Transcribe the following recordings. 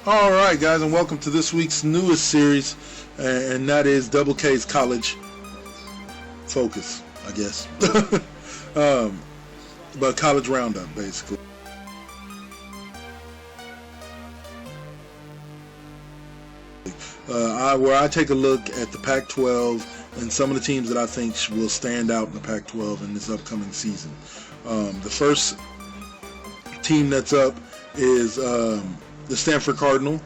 All right, guys, and welcome to this week's newest series, and that is Double K's College Focus, I guess. But College Roundup, basically. Where I take a look at the Pac-12 and some of the teams that I think will stand out in the Pac-12 in this upcoming season. The first team that's up is the Stanford Cardinal.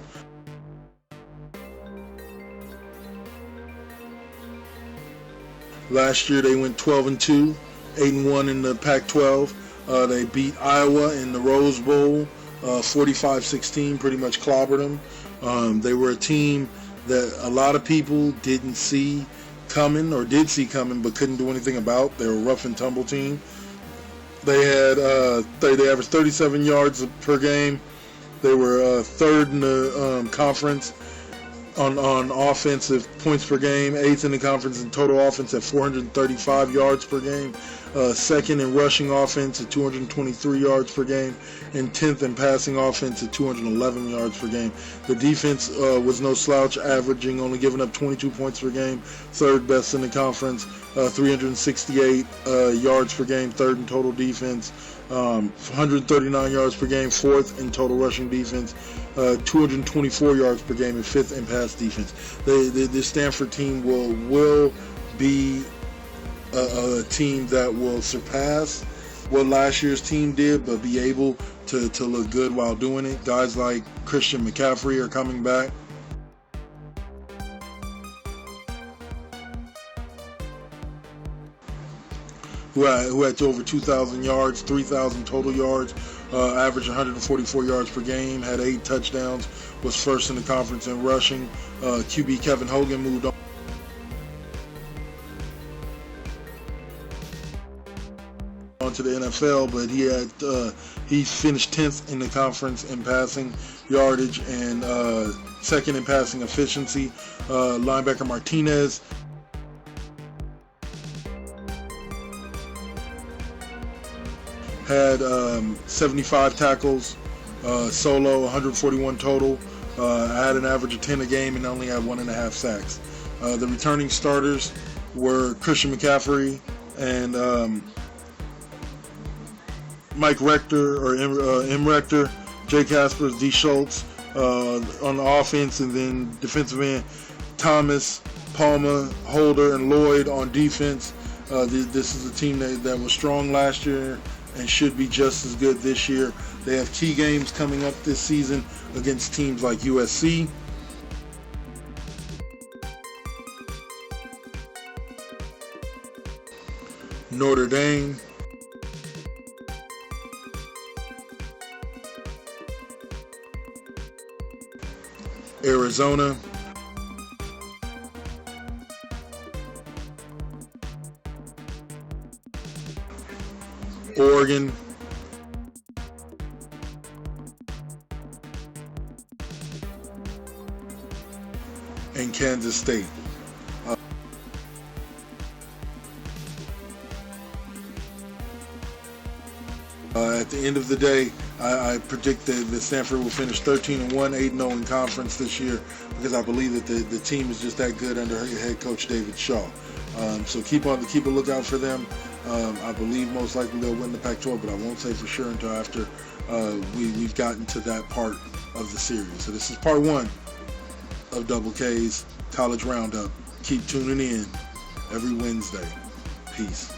Last year they went 12-2, 8-1 in the Pac-12. They beat Iowa in the Rose Bowl, 45-16, pretty much clobbered them. They were a team that a lot of people didn't see coming, or did see coming but couldn't do anything about. They were a rough and tumble team. They had they averaged 37 yards per game. They were third in the conference on offensive points per game, 8th in the conference in total offense at 435 yards per game, second in rushing offense at 223 yards per game, and 10th in passing offense at 211 yards per game. The defense was no slouch, averaging only giving up 22 points per game, third best in the conference, 368 yards per game, third in total defense, 139 yards per game, fourth in total rushing defense, 224 yards per game, and fifth in pass defense. The Stanford team will be a team that will surpass what last year's team did, but be able to look good while doing it. Guys like Christian McCaffrey are coming back. Who had over 2,000 yards, 3,000 total yards, averaged 144 yards per game, had 8 touchdowns, was first in the conference in rushing. QB Kevin Hogan moved on to the NFL, but he finished 10th in the conference in passing yardage and second in passing efficiency. Linebacker Martinez had 75 tackles, solo, 141 total, had an average of 10 a game and only had 1.5 sacks. The returning starters were Christian McCaffrey and Mike Rector, or M. Rector, Jay Kaspers, D. Schultz on the offense, and then defensive end Thomas, Palmer, Holder, and Lloyd on defense. This is a team that was strong last year and should be just as good this year. They have key games coming up this season against teams like USC, Notre Dame, Arizona, Oregon, and Kansas State. At the end of the day, I predict that Stanford will finish 13-1, 8-0 in conference this year, because I believe that the team is just that good under head coach David Shaw. So keep a lookout for them. I believe most likely they'll win the Pac-12, but I won't say for sure until after we've gotten to that part of the series. So this is part 1 of Double K's College Roundup. Keep tuning in every Wednesday. Peace.